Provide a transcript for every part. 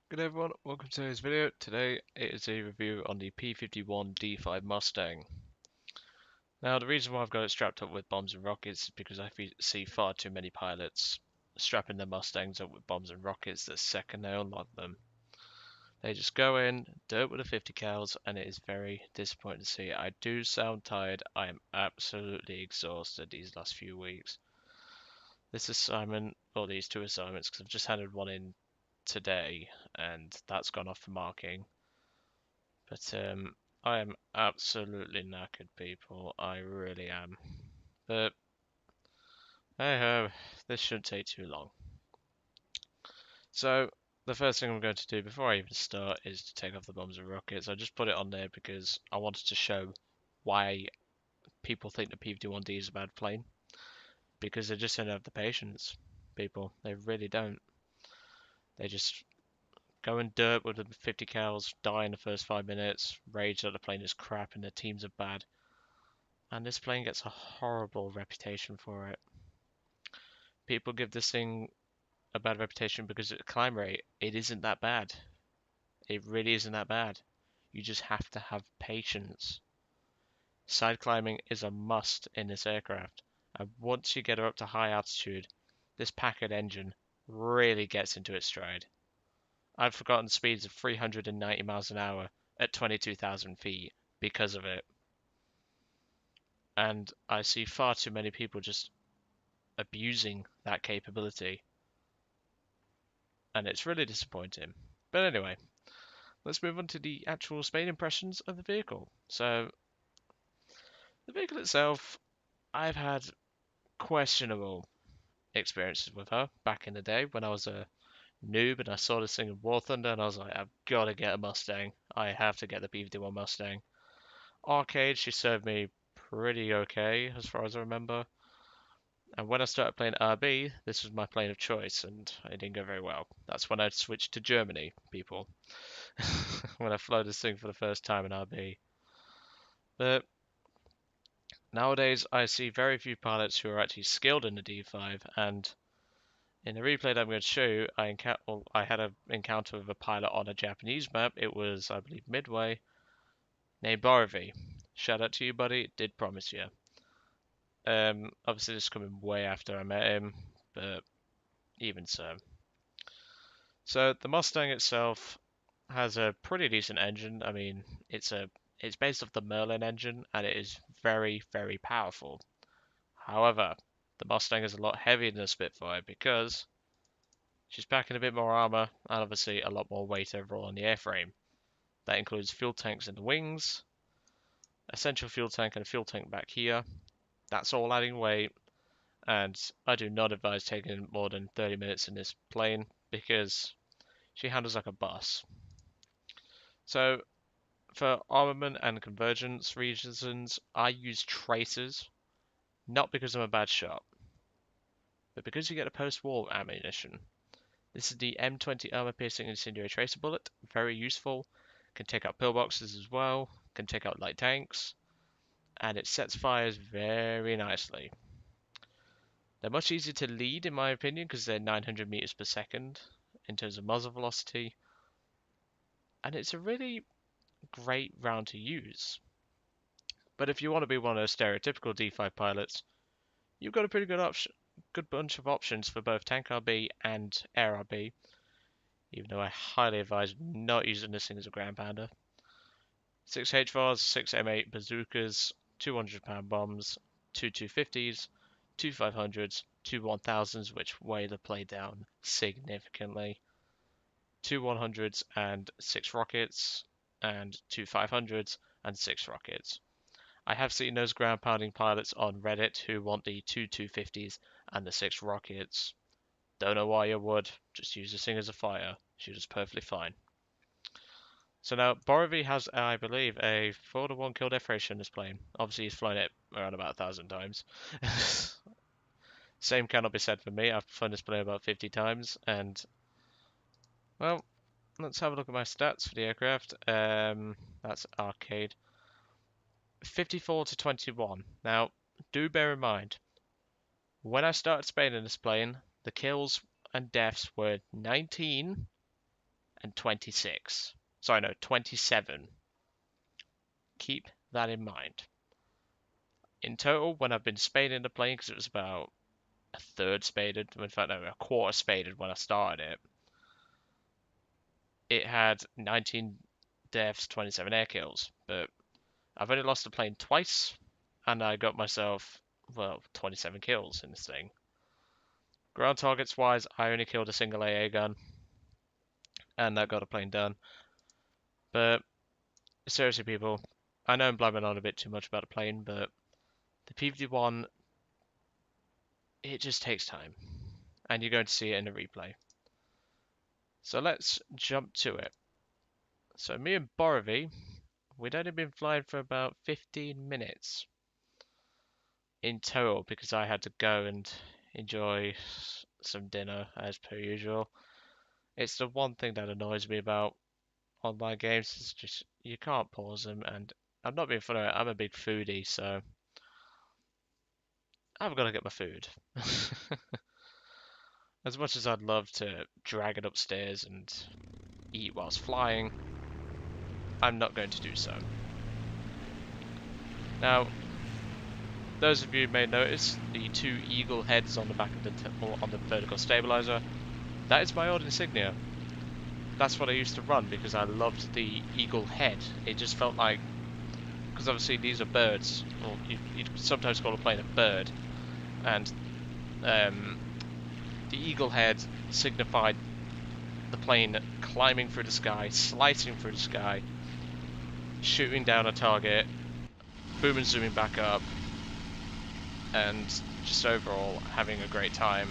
Good day everyone, welcome to today's video. Today it is a review on the P-51 D-5 Mustang. Now the reason why I've got it strapped up with bombs and rockets is because I see far too many pilots strapping their Mustangs up with bombs and rockets the second they unlock them. They just go in, do it with a 50 cals, and it is very disappointing to see. I do sound tired, I am absolutely exhausted these last few weeks. This assignment, or these two assignments, because I've just handed one in today, and that's gone off for marking. But I am absolutely knackered, people. I really am. But hey ho, this shouldn't take too long. So the first thing I'm going to do before I even start is to take off the bombs and rockets. I just put it on there because I wanted to show why people think the P-51D is a bad plane. Because they just don't have the patience, people. They really don't. They just go in dirt with the 50 cals, die in the first 5 minutes, rage that the plane is crap and the teams are bad. And this plane gets a horrible reputation for it. People give this thing a bad reputation because at climb rate, it isn't that bad. It really isn't that bad. You just have to have patience. Side climbing is a must in this aircraft. And once you get her up to high altitude, this Packard engine really gets into its stride. I've forgotten speeds of 390 miles an hour at 22,000 feet because of it. And I see far too many people just abusing that capability. And it's really disappointing. But anyway, let's move on to the actual Spade impressions of the vehicle. So, the vehicle itself, I've had questionable experiences with her back in the day when I was a noob and I saw this thing in War Thunder and I was like, I've got to get a Mustang. I have to get the P-51 Mustang. Arcade, she served me pretty okay as far as I remember. And when I started playing RB, this was my plane of choice, and it didn't go very well. That's when I switched to Germany, people. When I flew this thing for the first time in RB. But nowadays, I see very few pilots who are actually skilled in the D5, and in the replay that I'm going to show you, I had an encounter with a pilot on a Japanese map. It was, I believe, Midway, named Borovi. Shout out to you, buddy. Did promise you. Obviously, this is coming way after I met him, but even so. So the Mustang itself has a pretty decent engine. I mean, it's based off the Merlin engine, and it is very, very powerful. However, the Mustang is a lot heavier than the Spitfire because she's packing a bit more armor and obviously a lot more weight overall on the airframe. That includes fuel tanks in the wings, a central fuel tank and a fuel tank back here. That's all adding weight, and I do not advise taking more than 30 minutes in this plane because she handles like a bus. So for armament and convergence reasons, I use tracers, not because I'm a bad shot, but because you get a post-war ammunition. This is the M20 armor-piercing incendiary tracer bullet, very useful, can take out pillboxes as well, can take out light tanks, and it sets fires very nicely. They're much easier to lead in my opinion because they're 900 meters per second in terms of muzzle velocity, and it's a really great round to use. But if you want to be one of those stereotypical D5 pilots, you've got a pretty good bunch of options for both tank RB and air RB, even though I highly advise not using this thing as a ground pounder. 6 HVARs, 6 M8 bazookas, 200-pound bombs, 2 250s, 2 500s, 2 1000s, which weigh the play down significantly, 2 100s and 6 rockets, and 2 500s and 6 rockets. I have seen those ground pounding pilots on Reddit who want the 2 250s and the 6 rockets. Don't know why you would, just use this thing as a fire. She does perfectly fine. So now, Borovi has, I believe, a 4-to-1 kill death ratio in this plane. Obviously, he's flown it around about 1,000 times. Same cannot be said for me. I've flown this plane about 50 times, and, well, let's have a look at my stats for the aircraft. That's arcade. 54 to 21. Now, do bear in mind, when I started Spain in this plane, the kills and deaths were 19 and 26. Sorry, no, 27. Keep that in mind. In total, when I've been spading the plane, because it was about a third spaded, in fact, no, a quarter spaded when I started it, it had 19 deaths, 27 air kills, but I've only lost the plane twice, and I got myself, well, 27 kills in this thing. Ground targets wise, I only killed a single AA gun, and that got a plane done. But seriously, people, I know I'm blabbing on a bit too much about the plane, but the P-51, it just takes time, and you're going to see it in the replay. So let's jump to it. So me and Borovi, we'd only been flying for about 15 minutes in total because I had to go and enjoy some dinner as per usual. It's the one thing that annoys me about online games, is just you can't pause them, and I'm not being funny, I'm a big foodie, so I've got to get my food. As much as I'd love to drag it upstairs and eat whilst flying, I'm not going to do so. Now, those of you may notice the two eagle heads on the back of the on the vertical stabilizer. That is my old insignia. That's what I used to run because I loved the eagle head. It just felt like, because obviously these are birds, or you'd sometimes call a plane a bird, and the eagle head signified the plane climbing through the sky, slicing through the sky, shooting down a target, boom and zooming back up, and just overall having a great time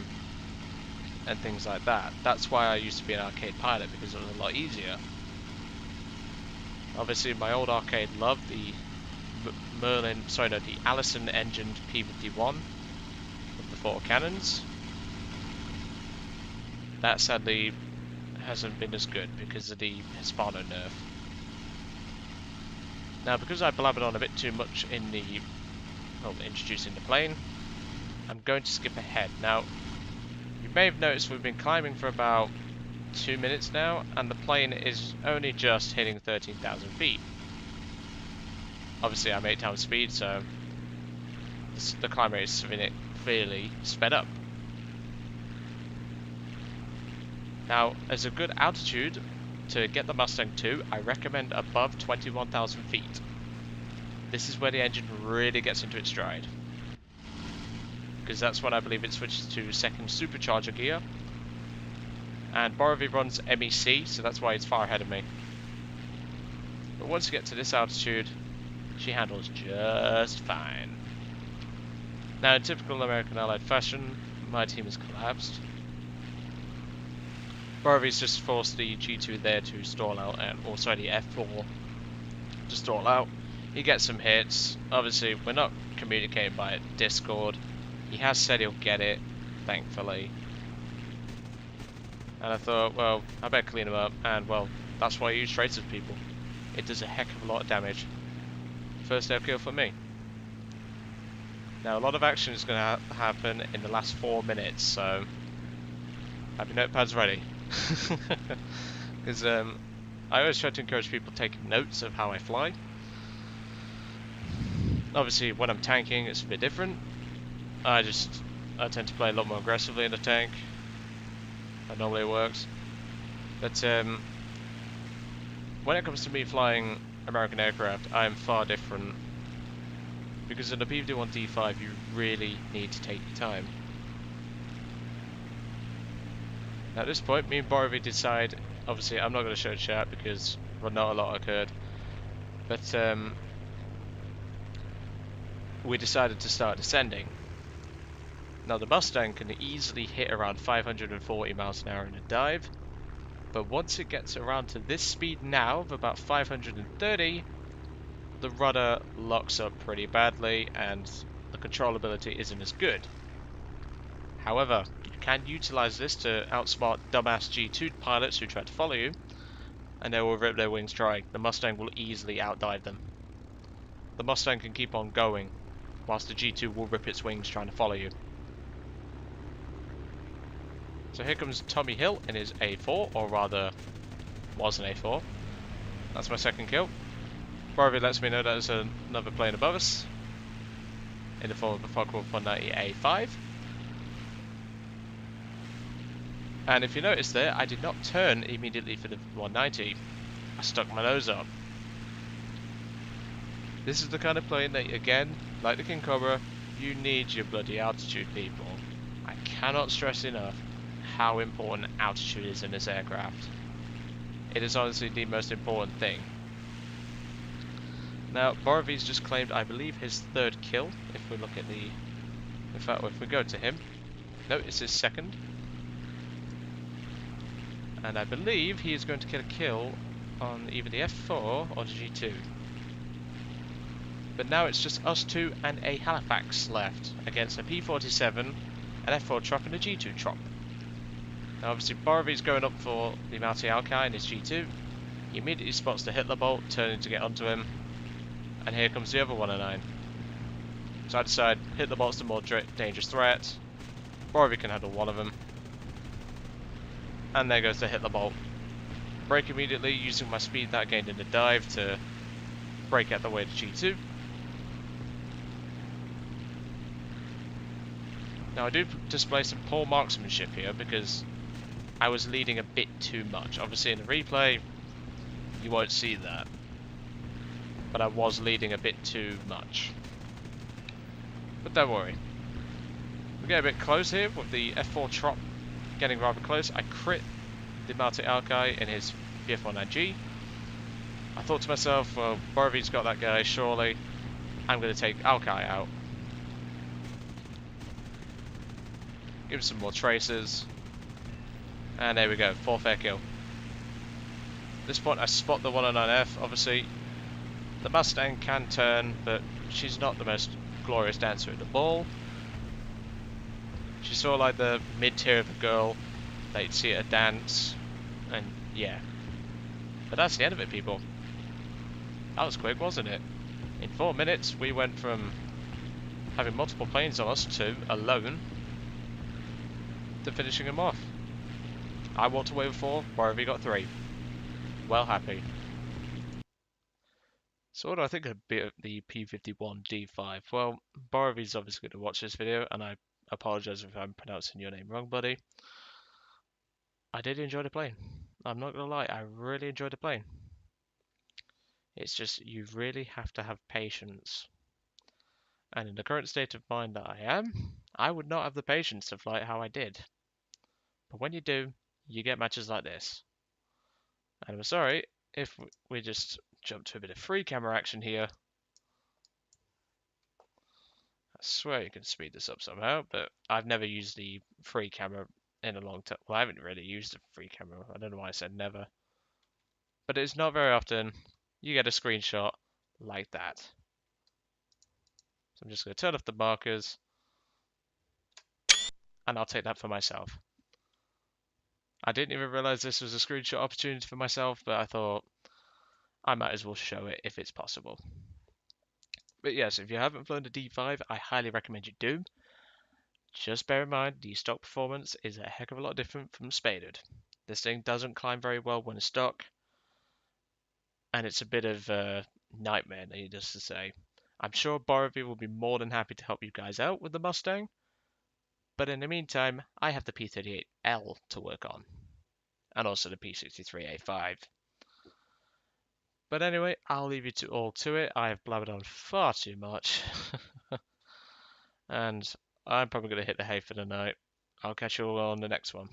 and things like that. That's why I used to be an arcade pilot, because it was a lot easier. Obviously my old arcade loved the the Allison engined P-51 with the 4 cannons. That sadly hasn't been as good because of the Hispano nerf. Now, because I blabbered on a bit too much in the introducing the plane, I'm going to skip ahead. Now, you may have noticed we've been climbing for about 2 minutes now, and the plane is only just hitting 13,000 feet. Obviously, I'm 8 times speed, so the climb rate is severely sped up. Now, as a good altitude to get the Mustang 2, I recommend above 21,000 feet. This is where the engine really gets into its stride, because that's when I believe it switches to second supercharger gear. And Borovi runs MEC, so that's why it's far ahead of me. But once you get to this altitude, she handles just fine. Now, in typical American Allied fashion, my team has collapsed. Borovi's just forced the G2 there to stall out, and also the F4 to stall out. He gets some hits. Obviously, we're not communicating by Discord. He has said he'll get it, thankfully. And I thought, well, I better clean him up, and well, that's why I use traitors, people. It does a heck of a lot of damage. First air kill for me. Now, a lot of action is going to happen in the last 4 minutes, so have your notepads ready. Because I always try to encourage people taking notes of how I fly. Obviously, when I'm tanking, it's a bit different. I tend to play a lot more aggressively in the tank. That normally works. But when it comes to me flying American aircraft, I am far different. Because in the P-51 D-5, you really need to take your time. At this point, me and Borovi decide, obviously I'm not going to show chat because well, not a lot occurred, but we decided to start descending. Now the Mustang can easily hit around 540 miles an hour in a dive, but once it gets around to this speed now of about 530, the rudder locks up pretty badly and the controllability isn't as good. However, you can utilize this to outsmart dumbass G2 pilots who try to follow you, and they will rip their wings trying. The Mustang will easily outdive them. The Mustang can keep on going, whilst the G2 will rip its wings trying to follow you. So here comes Tommy Hill in his A4, or rather was an A4. That's my second kill. Barbie lets me know that there's another plane above us in the form of a Focke-Wulf 190 A5. And if you notice there, I did not turn immediately for the 190. I stuck my nose up. This is the kind of plane that, again, like the King Cobra, you need your bloody altitude, people. I cannot stress enough how important altitude is in this aircraft. It is honestly the most important thing. Now, Borovy's just claimed, I believe, his third kill. If we look at the... In fact, if we go to him... No, it's his second. And I believe he is going to get a kill on either the F4 or the G2. But now it's just us two and a Halifax left against a P-47, an F4 Trop and a G2 Trop. Now obviously Borovy's going up for the Multi Alki in his G2. He immediately spots the Hitler bolt, turning to get onto him. And here comes the other 109. So I decide Hitler bolt's the more dangerous threat. Borovy can handle one of them. And there goes the Hitler bolt. Brake immediately, using my speed that I gained in the dive to brake out the way to G2. Now I do display some poor marksmanship here because I was leading a bit too much. Obviously in the replay you won't see that, but I was leading a bit too much. But don't worry, we get a bit close here with the F4 Trop getting rather close. I crit the Multi Alki in his BF-19G. I thought to myself, well, Borovy's got that guy, surely I'm going to take Alki out. Give him some more traces. And there we go, 4th air kill. At this point I spot the 109F, obviously. The Mustang can turn, but she's not the most glorious dancer in the ball. She's sort of like the mid-tier of a girl that you'd see at a dance, and yeah. But that's the end of it, people. That was quick, wasn't it? In 4 minutes, we went from having multiple planes on us to alone to finishing them off. I walked away with 4, Borovy got 3. Well happy. So what do I think of the P-51 D-5? Well, Borovy's obviously going to watch this video, and I apologise if I'm pronouncing your name wrong, buddy. I did enjoy the plane. I'm not going to lie, I really enjoyed the plane. It's just, you really have to have patience. And in the current state of mind that I am, I would not have the patience to fly it how I did. But when you do, you get matches like this. And I'm sorry if we just jump to a bit of free camera action here. I swear you can speed this up somehow, but I've never used the free camera in a long time. Well, I haven't really used a free camera. I don't know why I said never. But it's not very often you get a screenshot like that. So I'm just going to turn off the markers. And I'll take that for myself. I didn't even realize this was a screenshot opportunity for myself, but I thought I might as well show it if it's possible. But yes, if you haven't flown the D5, I highly recommend you do. Just bear in mind, the stock performance is a heck of a lot different from spaded. This thing doesn't climb very well when it's stock, and it's a bit of a nightmare, needless to say. I'm sure Borovy will be more than happy to help you guys out with the Mustang, but in the meantime, I have the P-38L to work on, and also the P-63A5. But anyway, I'll leave you all to it. I have blabbered on far too much. And I'm probably going to hit the hay for the night. I'll catch you all on the next one.